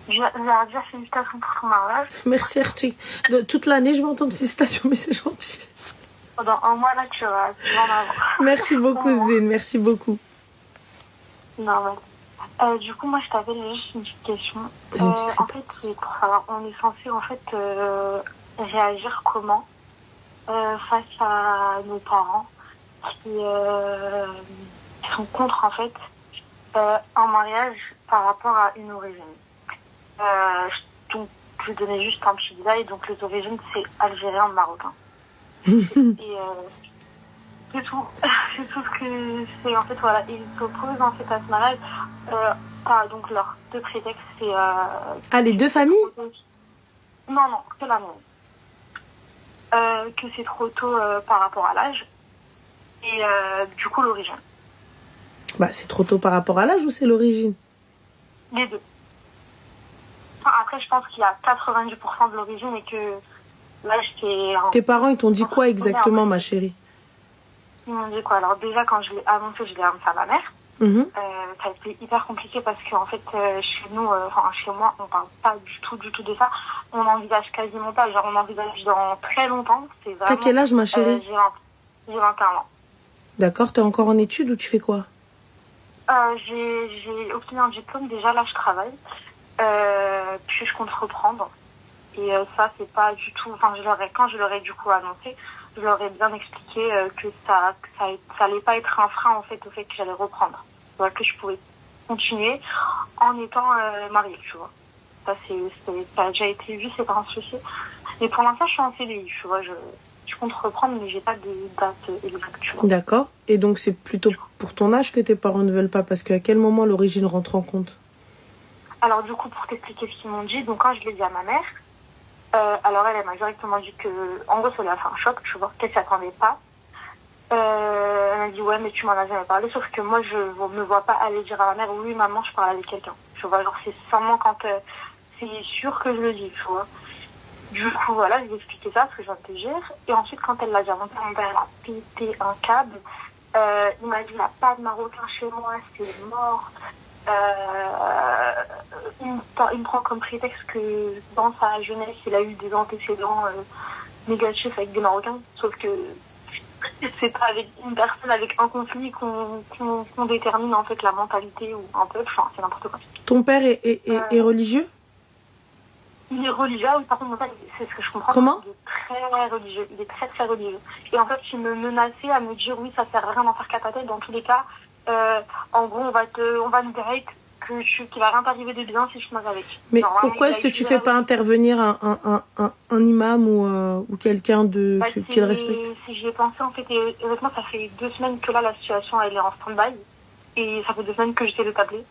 Déjà, félicitations pour ton mariage. Merci, Archie. Toute l'année, je vais entendre félicitations, mais c'est gentil. Pendant un mois, là, tu vas en avoir. Merci beaucoup, Zine. Merci beaucoup. Non, mais... du coup, moi, je t'avais juste une petite question. En fait, c'est pour savoir, on est censé, en fait, réagir comment face à nos parents qui sont contre, en fait, un mariage par rapport à une origine. Donc, je vais donner juste un petit détail. Donc, les origines, c'est algérien, marocain. Et c'est tout. C'est tout ce que c'est. En fait, voilà. Ils s'opposent, en fait, à ce mariage. Donc, leurs deux prétextes, c'est... les deux familles? Non, que la mienne. Que c'est trop tôt par rapport à l'âge. Et du coup, l'origine. Bah, c'est trop tôt par rapport à l'âge ou c'est l'origine? Les deux. Enfin, après, je pense qu'il y a 90% de l'origine et que l'âge, c'est... Tes parents, ils t'ont dit quoi exactement, ma chérie? Ils m'ont dit quoi? Alors déjà, quand je l'ai annoncé à ma mère. Ça a été hyper compliqué parce qu'en fait, chez nous, chez moi, on parle pas du tout de ça. On n'envisage quasiment pas. Genre, on envisage dans très longtemps. C'est vraiment... T'as quel âge, ma chérie? J'ai 21 ans. D'accord, t'es encore en études ou tu fais quoi? J'ai obtenu un diplôme. Déjà, là, je travaille. Puis je compte reprendre. Et ça, c'est pas du tout... Enfin, quand je leur ai du coup annoncé, je leur ai bien expliqué que ça allait pas être un frein, en fait, au fait que j'allais reprendre. Donc, que je pouvais continuer en étant mariée, tu vois. Ça a déjà été vu, c'est pas un souci. Mais pour l'instant, je suis en CDI, tu vois. Je compte reprendre, mais j'ai pas de date exacte, tu vois. D'accord. Et donc, c'est plutôt pour ton âge que tes parents ne veulent pas, parce qu'à quel moment l'origine rentre en compte? Alors, du coup, pour t'expliquer ce qu'ils m'ont dit, donc quand je l'ai dit à ma mère, alors elle m'a directement dit que, en gros, ça lui a fait un choc, tu vois, qu'elle s'y attendait pas. Elle m'a dit, ouais, mais tu m'en as jamais parlé, sauf que moi, je me vois pas aller dire à ma mère, oui, maman, je parle avec quelqu'un. Tu vois, genre, c'est seulement quand c'est sûr que je le dis, tu vois. Du coup, voilà, je lui ai expliqué ça, ce que je viens de te dire. Et ensuite, quand elle l'a dit à mon père, elle a pété un câble. Il m'a dit, il n'y a pas de Marocain chez moi, c'est mort. Il me prend comme prétexte que dans sa jeunesse, il a eu des antécédents négatifs avec des Marocains. Sauf que c'est pas avec une personne avec un conflit qu'on détermine en fait la mentalité ou un peuple. Enfin, c'est n'importe quoi. Ton père est religieux? Il est religieux, oui, par contre, mon père, c'est ce que je comprends. Comment? Il est très religieux. Il est très, très religieux. Et en fait, il me menaçait à me dire, oui, ça sert à rien d'en faire qu'à ta tête. Dans tous les cas, en gros, on va nous direct qu'il va rien t'arriver de bien si je te marie avec. Mais pourquoi est-ce que tu fais pas intervenir un imam ou quelqu'un qui le respecte? Si j'y ai pensé, en fait, et honnêtement, ça fait 2 semaines que là, la situation, elle est en stand-by. Et ça fait 2 semaines que j'essaie de t'appeler.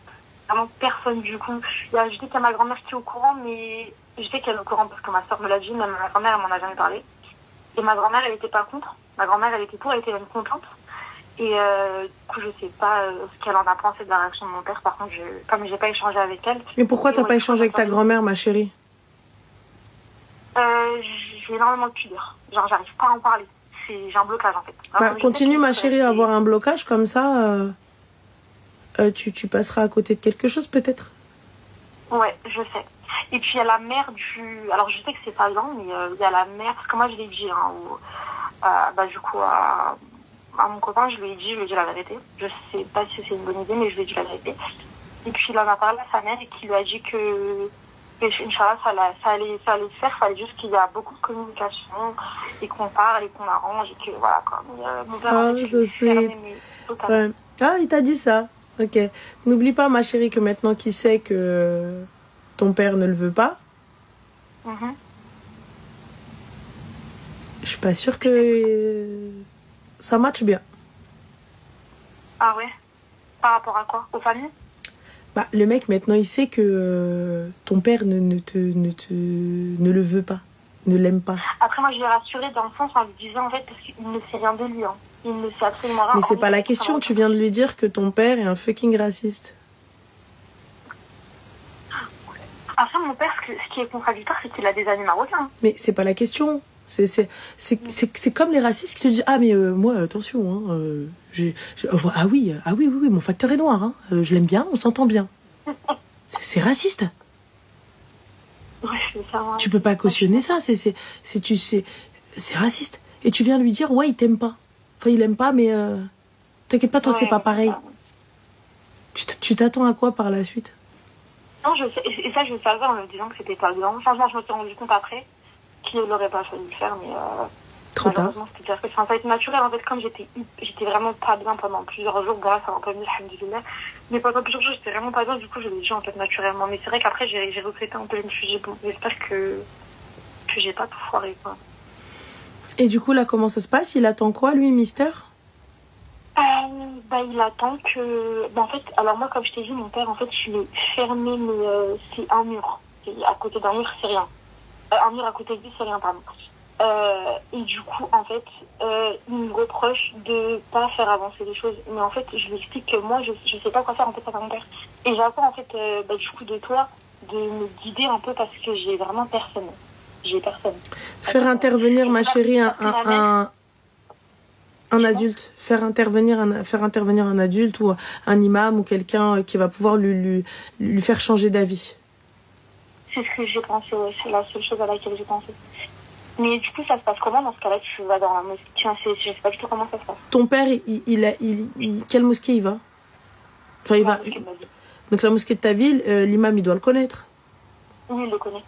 Vraiment, personne, du coup. Je sais qu'il y a ma grand-mère qui est au courant, mais je sais qu'elle est au courant parce que ma soeur me l'a dit, même ma grand-mère, elle m'en a jamais parlé. Et ma grand-mère, elle était pas contre. Ma grand-mère, elle était pour, elle était même contente. Et du coup, je sais pas ce qu'elle en a pensé de la réaction de mon père. Par contre, comme j'ai pas échangé avec elle... Mais pourquoi t'as pas échangé avec ta grand-mère, ma chérie? J'ai énormément de pudeur. Genre, j'arrive pas à en parler. J'ai un blocage, en fait. Bah, continue, ma chérie, à avoir un blocage comme ça. Tu passeras à côté de quelque chose, peut-être? Ouais, je sais. Et puis, il y a la mère du... Alors, je sais que c'est pas bien, mais il y a la mère... Parce que moi, je l'ai dit, du coup, à mon copain, je lui ai dit la vérité. Je sais pas si c'est une bonne idée, mais je lui ai dit la vérité. Et puis, il en a parlé à sa mère et qui lui a dit que Inch'Allah, ça allait se faire. Il fallait juste qu'il y a beaucoup de communication et qu'on parle et qu'on arrange et que voilà, quoi. Mon père je sais. Ouais. Ah, il t'a dit ça. Ok. N'oublie pas, ma chérie, que maintenant qu'il sait que ton père ne le veut pas, je suis pas sûre que ça matche bien. Ah ouais? Par rapport à quoi? Aux familles? Bah, le mec, maintenant, il sait que ton père ne le veut pas, ne l'aime pas. Après, moi, je l'ai rassuré dans le sens en lui disant, en fait, parce qu'il ne sait rien de lui. Hein. Il ne sait absolument rien. Mais c'est pas la question. Tu viens de lui dire que ton père est un fucking raciste. Après, mon père, ce qui est contradictoire, c'est qu'il a des amis marocains. Mais c'est pas la question. C'est comme les racistes qui te disent « Ah, mais moi, attention, hein, oui, mon facteur est noir, hein, je l'aime bien, on s'entend bien. » C'est raciste. Ouais, ça, ouais. Tu peux pas cautionner ça, c'est raciste. Et tu viens lui dire, ouais, il t'aime pas. Enfin, il aime pas, mais t'inquiète pas, toi, c'est pas pareil. Tu t'attends à quoi par la suite? Non, et ça, je le savais en me disant que c'était pas bien. Enfin, je me suis rendu compte après qu'il n'aurait pas fallu le faire, mais trop tard. C'était dire que ça va être naturel. En fait, comme j'étais vraiment pas bien pendant plusieurs jours, grâce à un peu mieux, alhamdoulilah. Mais pendant plusieurs jours, j'étais vraiment pas bien, du coup, je l'ai dit en fait naturellement. Mais c'est vrai qu'après, j'ai regretté un peu, je me suis dit, bon, j'espère que j'ai pas tout foiré, quoi. Et du coup, là, comment ça se passe? Il attend quoi, lui, Mister? Il attend que... en fait, alors moi, comme je t'ai dit, mon père, en fait, je l'ai fermé, mais c'est un mur. Et à côté d'un mur, c'est rien. Un mur à côté de lui, c'est rien, pardon. Et du coup, en fait, il me reproche de pas faire avancer les choses. Mais en fait, je lui explique que moi, je sais pas quoi faire, en fait, avec mon père. Et j'attends, en fait, du coup, de toi, de me guider un peu parce que j'ai vraiment personne. J'ai personne. Faire intervenir, ma chérie, un adulte, faire intervenir un adulte ou un imam ou quelqu'un qui va pouvoir lui faire changer d'avis. C'est ce que j'ai pensé, ouais. C'est la seule chose à laquelle j'ai pensé. Mais du coup, ça se passe comment dans ce cas-là? Tu vas dans la mosquée? Je sais pas du tout comment ça se passe. Ton père, quelle mosquée il va? Enfin, il va. Donc la mosquée de ta ville, l'imam, il doit le connaître. Oui, il le connaît.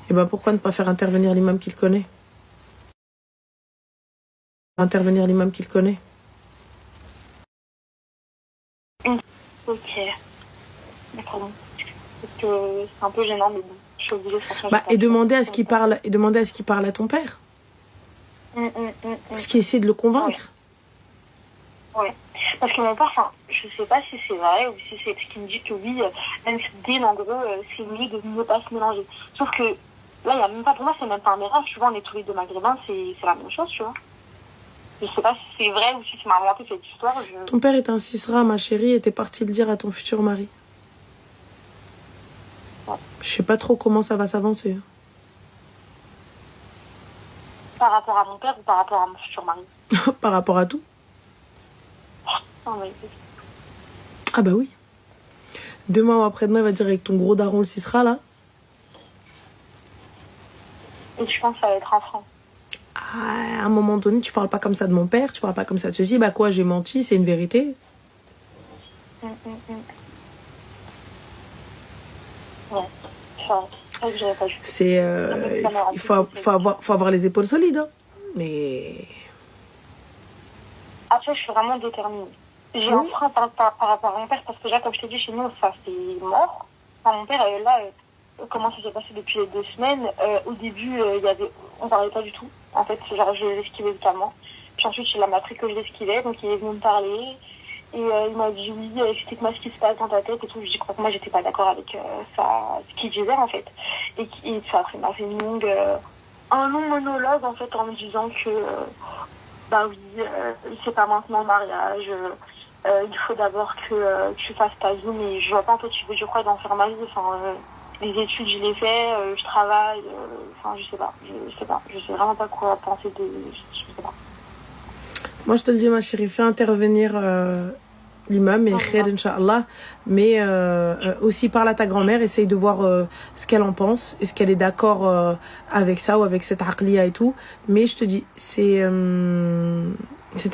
Et ben pourquoi ne pas faire intervenir l'imam qu'il connaît? Intervenir l'imam qu'il connaît. Ok. D'accord. Parce que c'est un peu gênant, mais bon, je suis obligée de faire changer. Et demander à ce qu'il parle, à ton père. Parce qu'il essaie de le convaincre. Ouais. Parce que mon père, enfin, je sais pas si c'est vrai ou si c'est ce qu'il me dit que oui, même si en gros, c'est mieux de ne pas se mélanger. Sauf que là, il y a même pas, pour moi, c'est même pas un miracle, tu vois, on est tous les deux maghrébins, c'est la même chose, tu vois. Je sais pas si c'est vrai ou si tu m'as inventé cette histoire. Ton père est un cisra, ma chérie, et t'es partie le dire à ton futur mari. Ouais. Je sais pas trop comment ça va s'avancer. Par rapport à mon père ou par rapport à mon futur mari? Par rapport à tout. Oh, ouais. Ah bah oui. Demain ou après-demain, il va dire avec ton gros daron le cisra, là. Et je pense que ça va être un frein. À un moment donné, tu parles pas comme ça de mon père, tu parles pas comme ça de ceci. Bah quoi, j'ai menti, c'est une vérité. Ouais. C'est il faut avoir les épaules solides, hein. Mais après, je suis vraiment déterminée. J'ai un frein par rapport à mon père parce que déjà, comme je t'ai dit, chez nous, ça c'est mort. Enfin, mon père, là, comment ça s'est passé depuis les 2 semaines? Au début, on parlait pas du tout. En fait, genre, je l'esquivais totalement. Puis ensuite, il m'a appris que je l'esquivais, donc il est venu me parler. Et il m'a dit oui, explique-moi ce qui se passe dans ta tête et tout. Je dis que moi, j'étais pas d'accord avec ce qu'il disait, en fait. Et ça, après, il m'a fait un long monologue, en fait, en me disant que, oui, c'est pas maintenant le mariage. Il faut d'abord que tu fasses ta vie, mais je vois pas, en fait, je crois d'en faire ma vie. Enfin, les études, je les fais, je travaille, enfin, je sais pas. Je sais vraiment pas quoi penser je sais pas. Moi, je te le dis, ma chérie, fais intervenir l'imam, et khair, Inch'Allah. Mais aussi, parle à ta grand-mère, essaye de voir ce qu'elle en pense. Est-ce qu'elle est d'accord avec ça ou avec cette aqliya et tout. Mais je te dis, c'était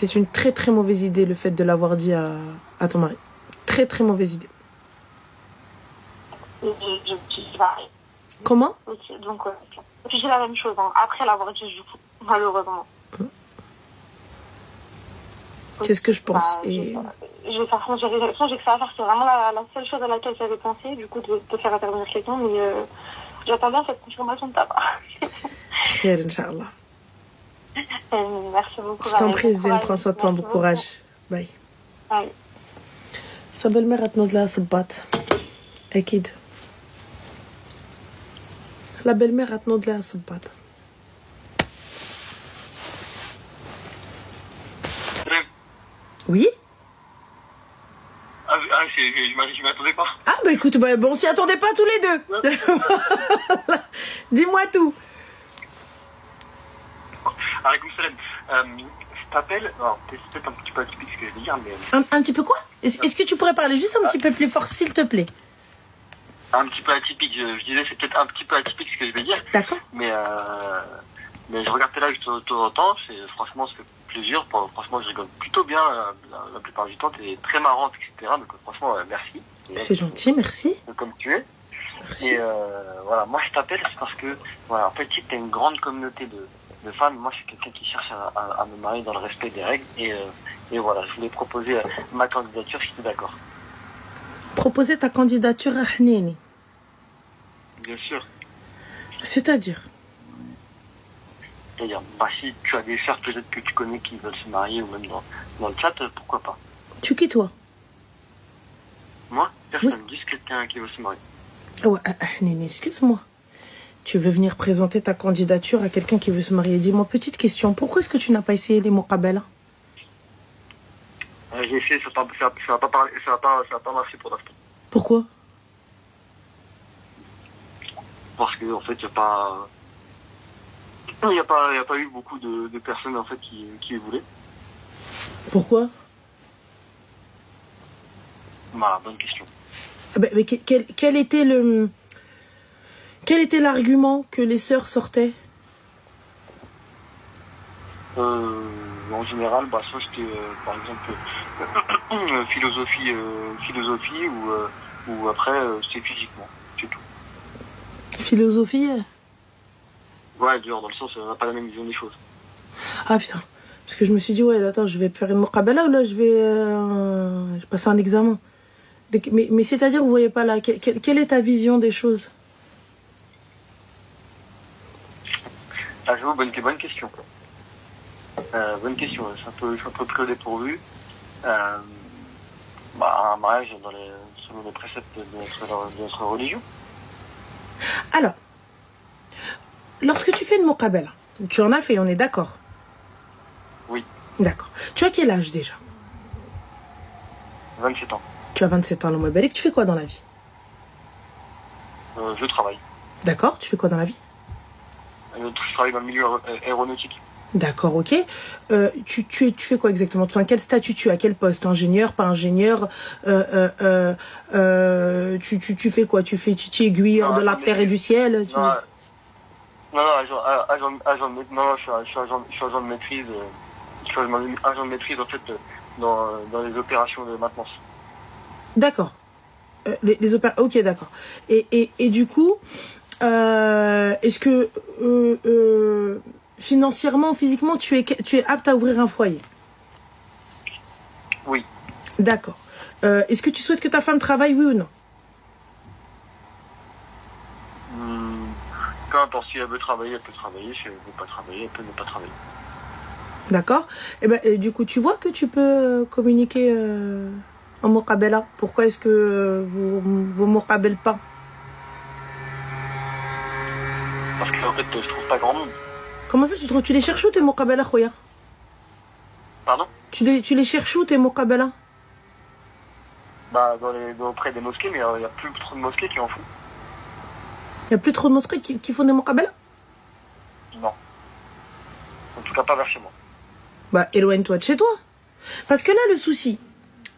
une très, très mauvaise idée, le fait de l'avoir dit à ton mari. Très, très mauvaise idée. Comment? Ok, donc, j'ai la même chose, hein, après l'avoir dit, du coup, malheureusement. C'est ce que je pense. J'ai que ça à faire, c'est vraiment la seule chose à laquelle j'avais pensé, du coup, de faire intervenir quelqu'un, mais j'attends bien cette confirmation de ta part. Khair, Inch'Allah. Merci beaucoup. Je t'en prie, Zine, prends soin de toi, bon courage. Bye. Bye. Sa belle-mère de la sabbat. Akid. La belle-mère de la sabbat. Oui? Je m'y attendais pas. Ah bah écoute, on s'y attendait pas tous les deux. Ouais. Dis-moi tout. Alaykoum salam. Je t'appelle, c'est peut-être un petit peu atypique ce que je vais dire, mais... Un petit peu quoi? Est-ce que tu pourrais parler juste un petit peu plus fort, s'il te plaît? un petit peu atypique. Je disais, c'est peut-être un petit peu atypique ce que je vais dire. D'accord. Mais je regarde tes lives de temps en temps. Franchement, ça fait plaisir. Franchement, je rigole plutôt bien la plupart du temps. T'es très marrante, etc. Donc franchement, merci. C'est gentil, merci. Comme tu es. Merci. Et voilà, moi je t'appelle, c'est parce que, voilà, en fait, tu as une grande communauté de femmes. Moi, je suis quelqu'un qui cherche à me marier dans le respect des règles. Et voilà, je voulais proposer ma candidature, si tu es d'accord. Proposer ta candidature à Hnini. Bien sûr. C'est-à-dire? C'est-à-dire, bah, si tu as des sœurs peut-être que tu connais qui veulent se marier, ou même dans le chat, pourquoi pas. Tu qui, toi? Moi, personne. Oui. Juste quelqu'un qui veut se marier. Ouais, Hnini, excuse-moi. Tu veux venir présenter ta candidature à quelqu'un qui veut se marier. Dis-moi, petite question, pourquoi est-ce que tu n'as pas essayé les muqabala? J'ai essayé, ça va pas marcher pour l'instant. Pourquoi? Parce que, en fait, il n'y a pas eu beaucoup de personnes, en fait, qui voulaient. Pourquoi? Voilà, bonne question. Mais quel était l'argument que les sœurs sortaient? En général, bah, soit c'était, par exemple, philosophie ou après, c'est physiquement, c'est tout. Philosophie? Ouais, genre, dans le sens, on n'a pas la même vision des choses. Ah putain, parce que je me suis dit, ouais, attends, je vais faire une muqabala ou là, je vais passer un examen. Mais c'est-à-dire, vous voyez pas là, quelle est ta vision des choses? Ah, je vous bonne question. Bonne question, je suis un peu pris au dépourvu. Un mariage selon les préceptes de notre religion. Alors, lorsque tu fais une muqabala, tu en as fait, on est d'accord? Oui. D'accord. Tu as quel âge déjà? 27 ans. Tu as 27 ans, Allah m'barik. Tu fais quoi dans la vie? Je travaille. D'accord, tu fais quoi dans la vie? Je travaille dans le milieu aéronautique. D'accord, ok. Tu fais quoi exactement? Enfin, quel statut tu as? Quel poste? Ingénieur, pas ingénieur? Tu fais quoi? Tu es aiguilleur de la terre et du ciel? Non, je suis agent de maîtrise. Je suis agent de maîtrise, en fait, dans les opérations de maintenance. D'accord. Les opérations. Ok, d'accord. Et du coup, est-ce que financièrement, physiquement, tu es apte à ouvrir un foyer? Oui. D'accord. Est-ce que tu souhaites que ta femme travaille, oui ou non? Peu importe, si elle veut travailler, elle peut travailler. Si elle ne veut pas travailler, elle peut ne pas travailler. D'accord. Et du coup, tu vois que tu peux communiquer en muqabala. Pourquoi est-ce que vous muqabel pas? Parce qu'en fait, je trouve pas grand monde. Comment ça, tu les cherches où tes muqabala, khoya? Pardon? Tu les cherches où tes muqabala? Bah, auprès des mosquées, mais il n'y a plus trop de mosquées qui en font. Il n'y a plus trop de mosquées qui font des muqabala? Non. En tout cas, pas vers chez moi. Bah, éloigne-toi de chez toi. Parce que là, le souci,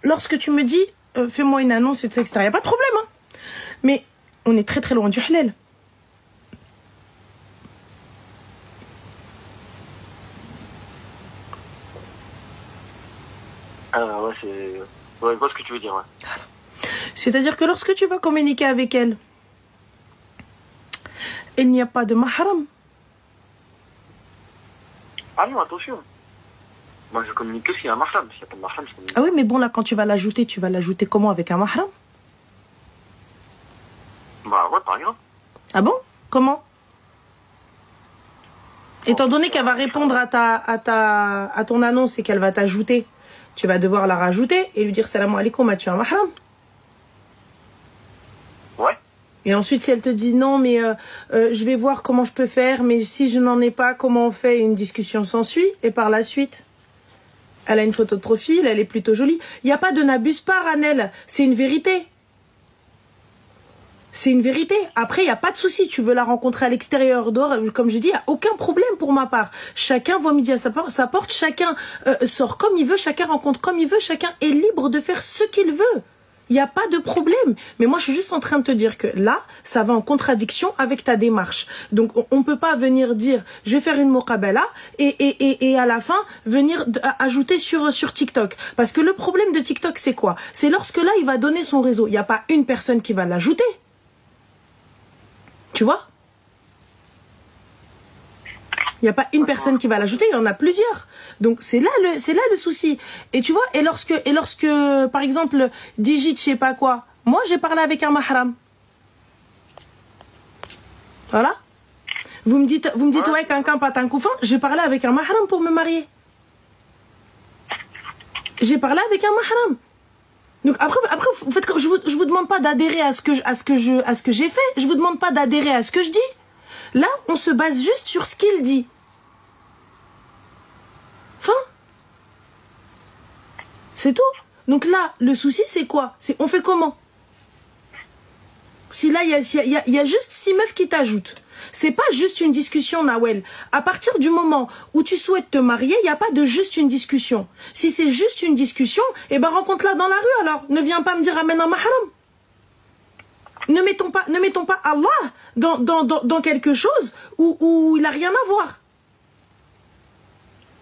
lorsque tu me dis, fais-moi une annonce, et tout ça, etc., il n'y a pas de problème, hein. Mais on est très très loin du halal. Ouais, c'est... Ouais, je vois ce que tu veux dire, ouais. C'est-à-dire que lorsque tu vas communiquer avec elle, il n'y a pas de mahram. Ah non, attention. Moi, je communique que s'il y a un mahram. S'il n'y a pas de mahram, je communique. Ah oui, mais bon, là, quand tu vas l'ajouter comment? Avec un mahram? Bah ouais, par exemple. Ah bon? Comment? Étant donné qu'elle va répondre à ton annonce et qu'elle va t'ajouter, tu vas devoir la rajouter et lui dire salam alaikum, as-tu un mahram? Ouais. Et ensuite, si elle te dit non, mais je vais voir comment je peux faire, mais si je n'en ai pas, comment on fait? Une discussion s'ensuit. Et par la suite, elle a une photo de profil, elle est plutôt jolie. Il n'y a pas de n'abuse pas, Ranel. C'est une vérité. C'est une vérité. Après, il n'y a pas de souci. Tu veux la rencontrer à l'extérieur, dehors, comme j'ai dit, il n'y a aucun problème pour ma part. Chacun voit midi à sa porte, chacun sort comme il veut, chacun rencontre comme il veut, chacun est libre de faire ce qu'il veut. Il n'y a pas de problème. Mais moi, je suis juste en train de te dire que là, ça va en contradiction avec ta démarche. Donc, on ne peut pas venir dire, je vais faire une muqabala et à la fin, venir ajouter sur TikTok. Parce que le problème de TikTok, c'est quoi? C'est lorsque là, il va donner son réseau. Il n'y a pas une personne qui va l'ajouter. Tu vois? Il n'y a pas une personne qui va l'ajouter, il y en a plusieurs. Donc c'est là le souci. Et tu vois, et lorsque par exemple, Digit, je sais pas quoi, moi j'ai parlé avec un mahram. Voilà. Vous me dites ouais, quelqu'un pas un couffin, j'ai parlé avec un mahram pour me marier. J'ai parlé avec un mahram. Donc après vous faites comme, je vous demande pas d'adhérer à ce que j'ai fait, je vous demande pas d'adhérer à ce que je dis. Là, on se base juste sur ce qu'il dit. Fin. C'est tout. Donc là, le souci, c'est quoi? C'est on fait comment? Si là, il y a juste 6 meufs qui t'ajoutent. C'est pas juste une discussion, Nawel. À partir du moment où tu souhaites te marier, il n'y a pas de juste une discussion. Si c'est juste une discussion, eh ben rencontre-la dans la rue alors. Ne viens pas me dire amène un mahram. Ne mettons pas Allah dans quelque chose où il n'a rien à voir.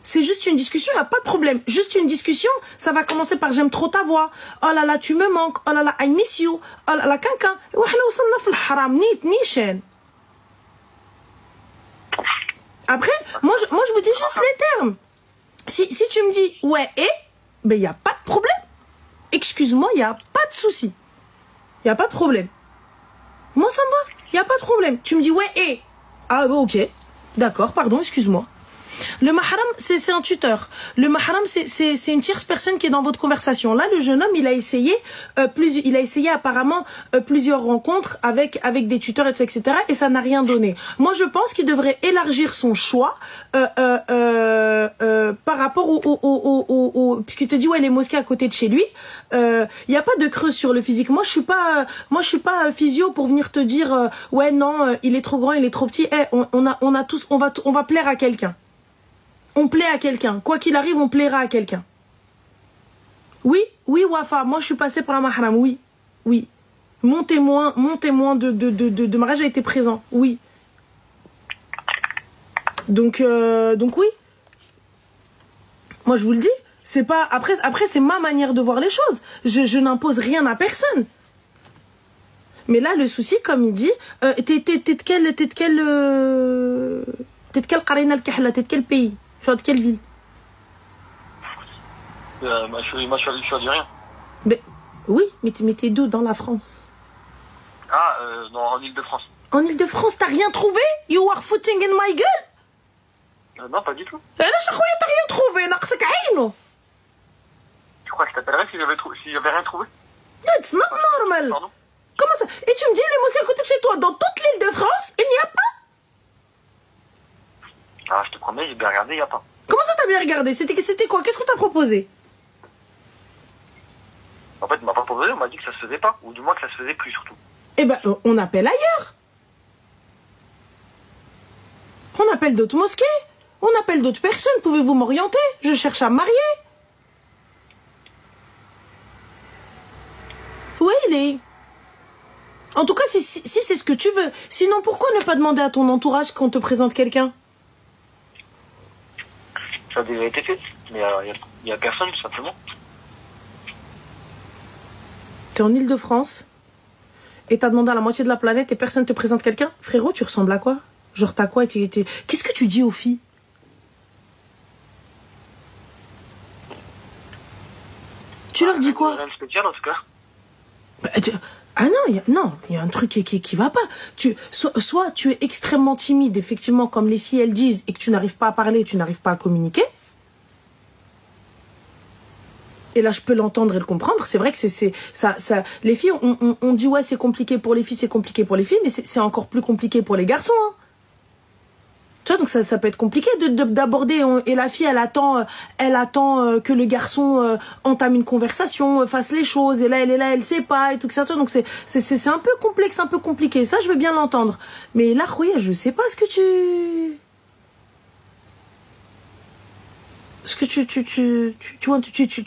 C'est juste une discussion, il n'y a pas de problème. Juste une discussion, ça va commencer par j'aime trop ta voix. Oh là là, tu me manques. Oh là là, I miss you. Oh là là, quelqu'un. Après, moi je vous dis juste les termes. Si tu me dis ouais et, ben il n'y a pas de problème. Excuse-moi, il n'y a pas de souci. Il n'y a pas de problème. Moi, ça me va. Il n'y a pas de problème. Tu me dis, ouais, et. Ah, ok. D'accord, pardon, excuse-moi. Le mahram, c'est un tuteur. Le mahram, c'est une tierce personne qui est dans votre conversation. Là, le jeune homme, il a essayé apparemment plusieurs rencontres avec des tuteurs, etc. Et ça n'a rien donné. Moi, je pense qu'il devrait élargir son choix par rapport puisqu'il te dit ouais les mosquées à côté de chez lui. Il n'y a pas de creuse sur le physique. Moi, je suis pas physio pour venir te dire ouais non, il est trop grand, il est trop petit. On va plaire à quelqu'un. On plaît à quelqu'un. Quoi qu'il arrive, on plaira à quelqu'un. Oui, Wafa, moi je suis passée par un mahram, oui. Mon témoin de mariage a été présent, oui. Donc oui. Moi je vous le dis, c'est pas après c'est ma manière de voir les choses. Je n'impose rien à personne. Mais là le souci, comme il dit, t'es de quel pays? Enfin, de quelle ville? Moi, je suis algérien. Mais, oui, mais t'es d'où dans la France? Ah, non, en Ile-de-France. En Ile-de-France, t'as rien trouvé? You are footing in my gueule? Non, pas du tout. Là, t'as rien trouvé, naqsak aïno. Tu crois que je t'appellerais si j'avais rien trouvé? It's not normal. Pardon? Comment ça? Et tu me dis, les mosquées à côté de chez toi, dans toute l'Île-de-France, il n'y a pas? Ah, je te promets, j'ai bien regardé, il n'y a pas. Comment ça t'as bien regardé? C'était quoi? Qu'est-ce qu'on t'a proposé? En fait, on m'a pas proposé, on m'a dit que ça se faisait pas. Ou du moins que ça se faisait plus, surtout. Eh ben, on appelle ailleurs. On appelle d'autres mosquées. On appelle d'autres personnes. Pouvez-vous m'orienter? Je cherche à me marier. Oui, il est. En tout cas, si c'est ce que tu veux. Sinon, pourquoi ne pas demander à ton entourage qu'on te présente quelqu'un? Ça a déjà été fait, mais il y a personne, tout simplement. T'es en Ile-de-France et t'as demandé à la moitié de la planète et personne te présente quelqu'un? Frérot, tu ressembles à quoi? Genre, t'as quoi? Qu'est-ce que tu dis aux filles? Tu leur dis quoi? Rien de spécial, en tout cas. Ah non, il y a un truc qui va pas. Soit tu es extrêmement timide, effectivement, comme les filles elles disent, et que tu n'arrives pas à parler, tu n'arrives pas à communiquer. Et là, je peux l'entendre et le comprendre. C'est vrai que c'est ça. Les filles, on dit ouais, c'est compliqué pour les filles, c'est compliqué pour les filles, mais c'est encore plus compliqué pour les garçons. Hein. Tu vois, donc ça peut être compliqué d'aborder. Et la fille, elle attend que le garçon entame une conversation, fasse les choses. Et là, elle sait pas et tout ça. Donc c'est un peu complexe, un peu compliqué. Ça, je veux bien l'entendre. Mais là, Khouya, je sais pas ce que tu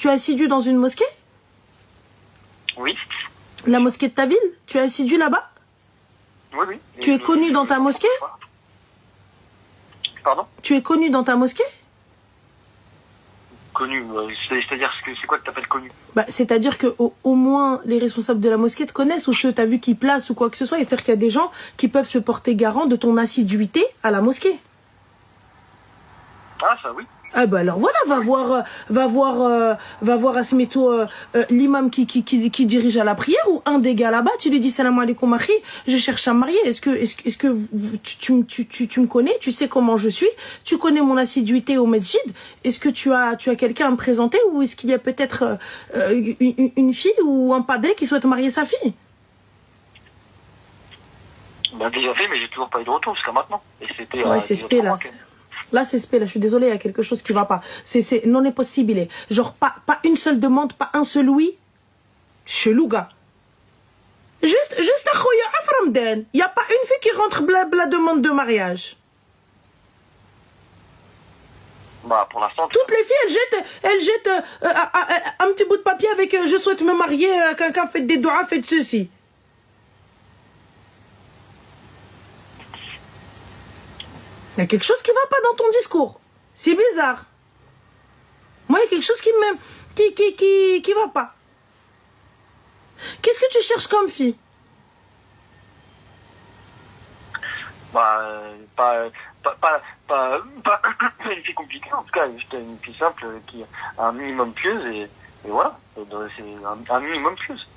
es assidu dans une mosquée? Oui. La mosquée de ta ville? Tu es assidu là-bas? Oui, oui. Tu es connu dans ta mosquée? Pardon? Tu es connu dans ta mosquée? Connu, c'est-à-dire c'est quoi que t'appelles connu? Bah, c'est-à-dire que au moins les responsables de la mosquée te connaissent, ou ceux t'as vu qui placent ou quoi que ce soit. C'est-à-dire qu'il y a des gens qui peuvent se porter garant de ton assiduité à la mosquée. Ah, ça oui. Ah bah alors voilà, va voir Asmetou, l'imam qui dirige à la prière, ou un des gars là-bas, tu lui dis salam alaikum akhi, je cherche à me marier, est-ce que tu me connais, tu sais comment je suis, tu connais mon assiduité au masjid, est-ce que tu as quelqu'un à me présenter, ou est-ce qu'il y a peut-être une fille ou un padré qui souhaite marier sa fille? Ben déjà fait, mais j'ai toujours pas eu de retour jusqu'à maintenant. Et c'était ouais, c'est spé là. Là, c'est spé, là, je suis désolée, il y a quelque chose qui va pas. C'est non est possible. Genre, pas une seule demande, pas un seul oui. Chelou, gars. Juste à Khoya Aframden. Il n'y a pas une fille qui rentre la demande de mariage. Bah, pour l'instant. Toutes les filles, elles jettent un petit bout de papier avec je souhaite me marier, quelqu'un fait des doigts, fait ceci. Il y a quelque chose qui va pas dans ton discours. C'est bizarre. Moi, il y a quelque chose qui va pas. Qu'est-ce que tu cherches comme fille? Bah, pas une fille compliquée, en tout cas, juste une fille simple qui a un minimum pieuse et voilà. C'est un minimum pieuse.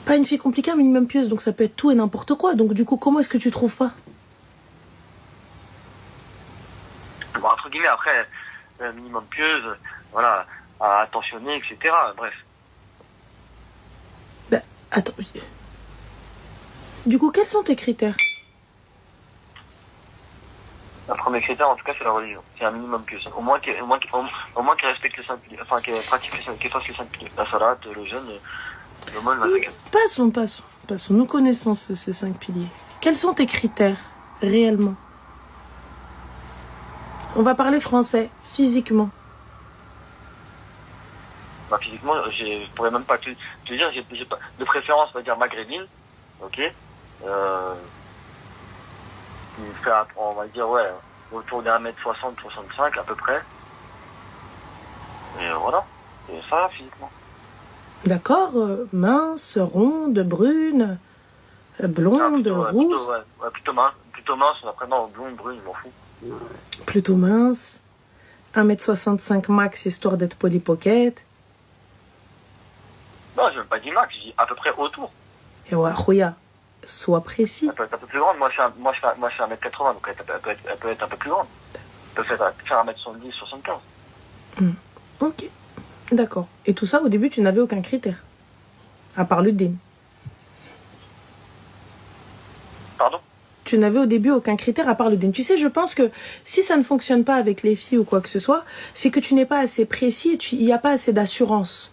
Pas une fille compliquée, un minimum pieuse, donc ça peut être tout et n'importe quoi. Donc du coup, comment est-ce que tu trouves pas? Bon, entre guillemets, après, minimum pieuse, voilà, à attentionner, etc. Bref. Ben, attends. Du coup, quels sont tes critères? Le premier critère, en tout cas, c'est la religion. C'est un minimum pieuse. Au moins qu'il respecte les 5 piliers, enfin, qu'il pratique qu'il fasse les 5 piliers. La salat, le jeûne, le mol, la zakat. Passons. Nous connaissons ces 5 piliers. Quels sont tes critères, réellement? On va parler français, physiquement. Bah, physiquement, je pourrais même pas te dire, j'ai pas de préférence, on va dire maghrébine, ok. On va dire, ouais, autour d'un mètre 60, 65 à peu près. Et voilà, et ça, physiquement. D'accord, mince, ronde, brune, blonde, rouge. Plutôt mince, après non, blonde, brune, je m'en fous. Plutôt mince, 1m65 max, histoire d'être polypocket. Non, je n'ai même pas dit max, je dis à peu près autour. Et ouais, Khoya, sois précis. Elle peut être un peu plus grande, moi je suis 1m80, donc elle peut être un peu plus grande. Elle peut faire 1m70, 75. Ok, d'accord. Et tout ça, au début, tu n'avais aucun critère, à part le din. Pardon? Tu n'avais au début aucun critère à part le din. Tu sais, je pense que si ça ne fonctionne pas avec les filles ou quoi que ce soit, c'est que tu n'es pas assez précis et il n'y a pas assez d'assurance.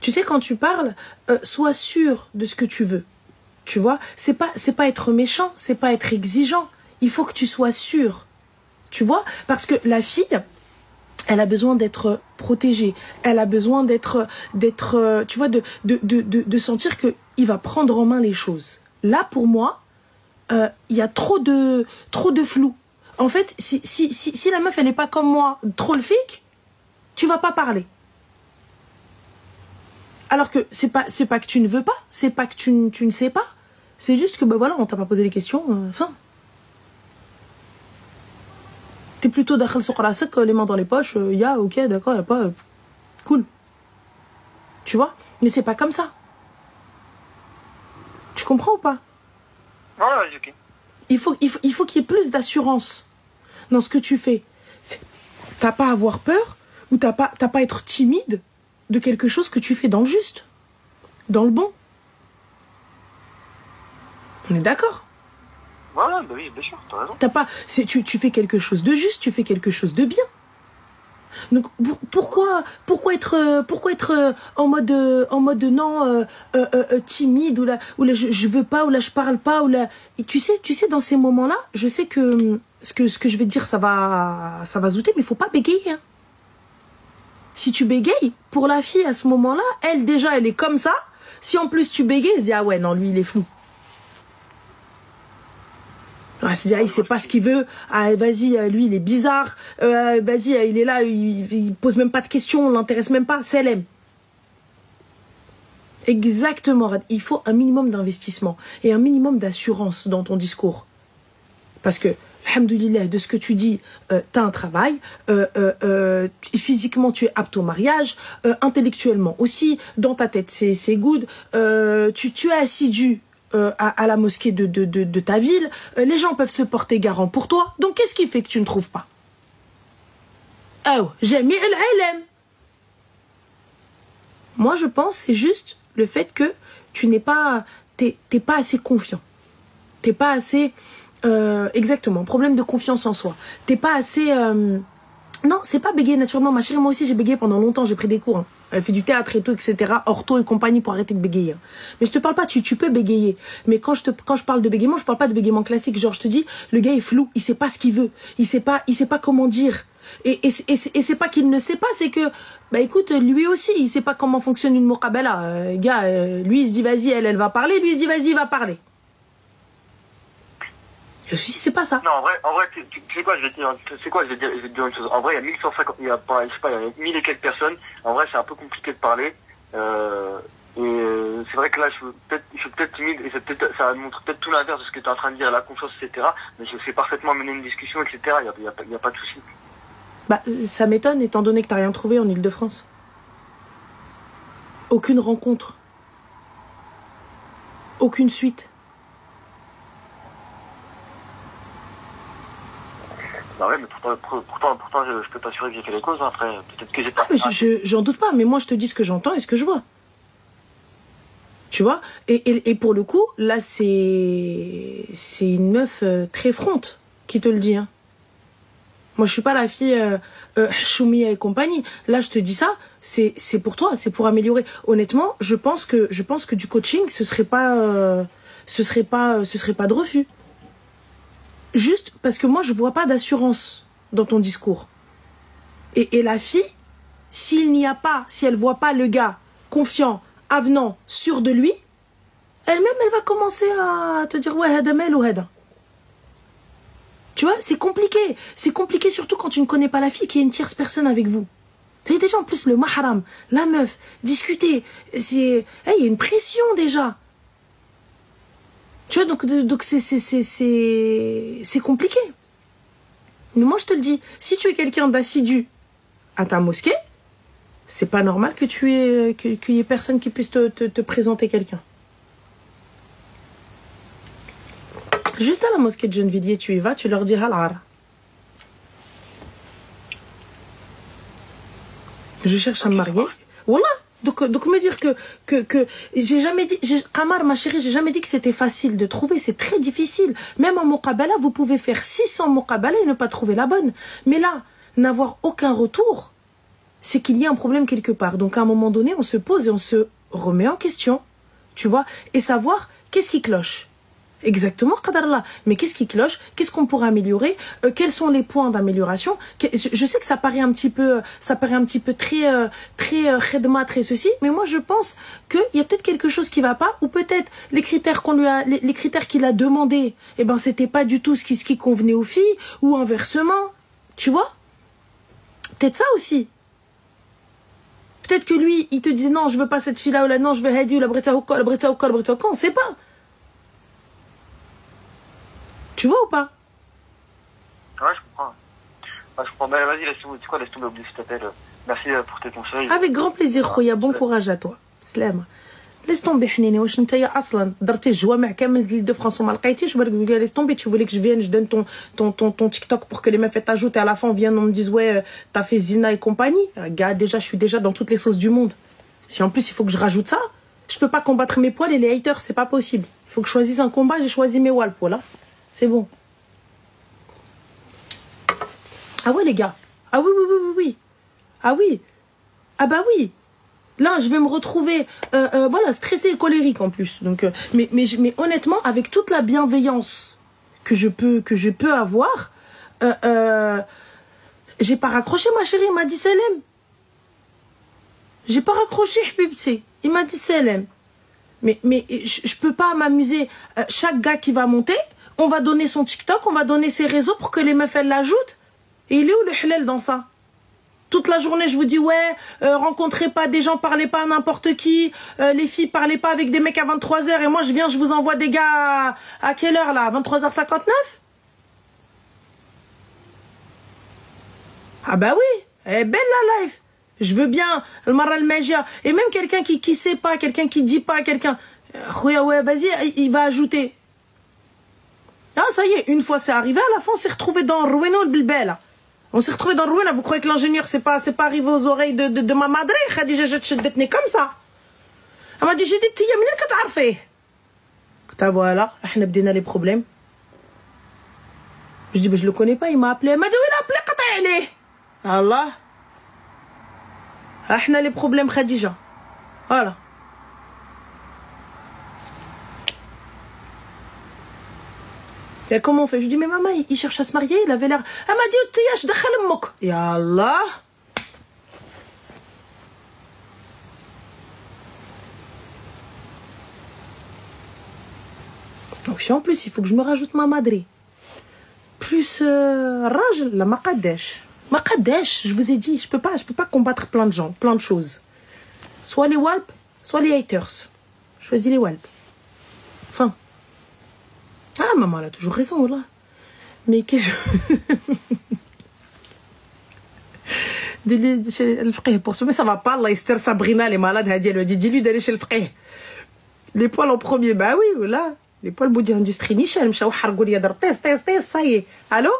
Tu sais, quand tu parles, sois sûr de ce que tu veux. Tu vois, c'est pas être méchant, c'est pas être exigeant. Il faut que tu sois sûr. Tu vois, parce que la fille, elle a besoin d'être protégée. Elle a besoin d'être, tu vois, de sentir que il va prendre en main les choses. Là, pour moi, il y a trop de flou. En fait, si la meuf, elle n'est pas comme moi, trop le fic, tu vas pas parler. Alors que c'est pas que tu ne veux pas, c'est pas que tu ne sais pas. C'est juste que, bah voilà, on t'a pas posé les questions, enfin. T'es plutôt dakhal soqra sek, les mains dans les poches, ya, ok, d'accord, y a pas, cool. Tu vois? Mais c'est pas comme ça. Tu comprends ou pas? Ouais, ok. Il faut qu'il y ait plus d'assurance dans ce que tu fais. T'as pas à avoir peur, ou t'as pas à être timide de quelque chose que tu fais dans le juste, dans le bon. On est d'accord? Ouais, bah oui, bien sûr, t'as raison. Tu fais quelque chose de juste, tu fais quelque chose de bien. Donc pourquoi être en mode non timide ou là je veux pas ou là je parle pas ou là, et tu sais dans ces moments-là, je sais que ce que je vais te dire ça va zouter, mais il faut pas bégayer, hein. Si tu bégayes, pour la fille à ce moment-là, elle déjà, elle est comme ça. Si en plus tu bégayes, elle se dit, ah ouais, non, lui, il est flou. Elle se dit, ah, il sait pas ce qu'il veut. Ah, vas-y, lui, il est bizarre. Vas-y, il est là, il pose même pas de questions, on l'intéresse même pas. C'est elle aime. Exactement. Il faut un minimum d'investissement et un minimum d'assurance dans ton discours. Parce que, alhamdoulilah, de ce que tu dis, tu as un travail, physiquement tu es apte au mariage, intellectuellement aussi, dans ta tête c'est good, tu es assidu à la mosquée de ta ville, les gens peuvent se porter garant pour toi, donc qu'est-ce qui fait que tu ne trouves pas? Oh, jami' al-ilm. Moi je pense c'est juste le fait que tu n'es pas, t'es pas assez confiant, t'es pas assez... exactement, problème de confiance en soi. T'es pas assez... Non, c'est pas bégayer naturellement. Ma chérie, moi aussi, j'ai bégayé pendant longtemps. J'ai pris des cours. Hein. Elle fait du théâtre et tout, etc. Ortho et compagnie pour arrêter de bégayer. Hein. Mais je te parle pas, tu peux bégayer. Mais quand je parle de bégaiement, je parle pas de bégaiement classique. Genre, je te dis, le gars est flou. Il sait pas ce qu'il veut. Il sait pas comment dire. Et c'est pas qu'il ne sait pas, c'est que, bah écoute, lui aussi, il sait pas comment fonctionne une muqabala. Gars, lui, il se dit, vas-y, elle va parler. Lui, il se dit, vas-y, il va parler. Si c'est pas ça. Non, en vrai, tu sais quoi, je vais te dire une chose. En vrai, il y a 1150, il y a pas, je sais pas, il y a 1000 et quelques personnes. En vrai, c'est un peu compliqué de parler. C'est vrai que là, je suis peut-être timide et ça montre peut-être tout l'inverse de ce que tu es en train de dire, la confiance, etc. Mais je sais parfaitement mener une discussion, etc. Il y a pas de souci. Bah, ça m'étonne étant donné que t'as rien trouvé en Île-de-France. Aucune rencontre. Aucune suite. Bah ouais, mais pourtant je peux t'assurer que j'ai fait les causes. Hein. Après, peut-être que j'ai pas... J'en doute pas, mais moi je te dis ce que j'entends et ce que je vois. Tu vois, et pour le coup, là c'est une meuf très fronte qui te le dit. Hein. Moi je suis pas la fille Choumia et compagnie. Là je te dis ça, c'est pour toi, c'est pour améliorer. Honnêtement, je pense que du coaching, ce serait pas de refus. Juste parce que moi, je vois pas d'assurance dans ton discours. Et la fille, si elle voit pas le gars confiant, avenant, sûr de lui, elle-même, elle va commencer à te dire, ouais, hada mel ou hada. Tu vois, c'est compliqué. C'est compliqué surtout quand tu ne connais pas la fille qui est une tierce personne avec vous. T'as déjà en plus le mahram, la meuf, discuter. Il y a une pression déjà. Tu vois, donc c'est compliqué. Mais moi, je te le dis, si tu es quelqu'un d'assidu à ta mosquée, c'est pas normal que qu'il y ait personne qui puisse te présenter quelqu'un. Juste à la mosquée de Gennevilliers, tu y vas, tu leur dis halar. Je cherche à me marier. Voilà. Donc me dire que j'ai jamais dit, Qamar, ma chérie, j'ai jamais dit que c'était facile de trouver, c'est très difficile. Même en muqabala, vous pouvez faire 600 muqabala et ne pas trouver la bonne. Mais là, n'avoir aucun retour, c'est qu'il y a un problème quelque part. Donc à un moment donné, on se pose et on se remet en question, tu vois, et savoir qu'est-ce qui cloche. Exactement, qadarallah. Mais qu'est-ce qui cloche? Qu'est-ce qu'on pourrait améliorer? Quels sont les points d'amélioration? Je sais que ça paraît un petit peu très khedma, très ceci, mais moi je pense qu'il y a peut-être quelque chose qui va pas, ou peut-être les critères les critères qu'il a demandé, eh ben c'était pas du tout ce qui convenait aux filles, ou inversement, tu vois? Peut-être ça aussi. Peut-être que lui, il te disait non, je veux pas cette fille-là, ou là, non, je veux Hadi, ou la Breta ou la Breta ou la Breta ou on sait pas. Tu vois ou pas? Ouais, je comprends. Ouais, je comprends. Ben, vas-y, laisse tomber, oublie si t'appelles. Merci pour tes conseils. Avec grand plaisir, Khoya. Bon courage à toi. Salam. Laisse tomber, Hnini. Wesh ntaïa aslan. Darti الجوامع كامل de l'île de France وما لقيتيش. Laisse tomber. Tu voulais que je vienne, je donne ton TikTok pour que les meufs t'ajoutent et à la fin on vienne, on me dise ouais, t'as fait zina et compagnie. Gars, déjà, je suis déjà dans toutes les sauces du monde. Si en plus il faut que je rajoute ça, je peux pas combattre mes poils et les haters, c'est pas possible. Il faut que je choisisse un combat, j'ai choisi mes walp, voilà. C'est bon. Ah ouais les gars. Ah oui. Ah oui. Ah bah oui. Là je vais me retrouver voilà, stressé et colérique en plus. Donc mais honnêtement avec toute la bienveillance que je peux avoir j'ai pas raccroché ma chérie, elle m'a dit salam. J'ai pas raccroché, Habibti. Il m'a dit salam. Mais je peux pas m'amuser. Chaque gars qui va monter, on va donner son TikTok, on va donner ses réseaux pour que les meufs elles l'ajoutent. Et il est où le halal dans ça? Toute la journée, je vous dis, ouais, rencontrez pas des gens, parlez pas à n'importe qui, les filles, parlez pas avec des mecs à 23h, et moi, je viens, je vous envoie des gars à quelle heure, là? 23h59? Ah bah oui, elle est belle la life. Je veux bien, le mara al magia. Et même quelqu'un qui sait pas, quelqu'un qui dit pas, quelqu'un, ouais, vas-y, il va ajouter. Ah, ça y est, une fois c'est arrivé, à la fin, on s'est retrouvé dans Rueno Bilbel. On s'est retrouvé dans Rueno, vous croyez que l'ingénieur, c'est pas arrivé aux oreilles de ma madre? Khadija, je te comme ça. Elle m'a dit, j'ai dit, Tia, mais qu'est-ce que tu as fait? Voilà, on a بدينا les problèmes. Je dis, je le connais pas, il m'a appelé. Elle m'a dit, oui, il a appelé, qu'est-ce qu'il est? Allah. On a les problèmes, Khadija. Voilà. Et comment on fait? Je dis, mais maman, il cherche à se marier, il avait l'air... Elle m'a dit, Tia, je dakhal m'ok. Ya Allah. Donc, si en plus, il faut que je me rajoute ma madri. Plus rage, la maqadesh. Maqadesh, je vous ai dit, je peux pas combattre plein de gens, plein de choses. Soit les walp, soit les haters. Choisis les walp. Enfin. Ah, maman, elle a toujours raison, là. Mais qu'est-ce que dis-lui chez le frère, pour ce mais ça va pas, là, Esther Sabrina, elle est malade, elle lui dit, dis-lui d'aller chez le frère. Les poils en premier, bah oui, voilà. Les poils body industrie, Michel, Mchaou Hargouli, Yadar, test, ça y est. Allô?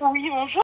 Oui, bonjour.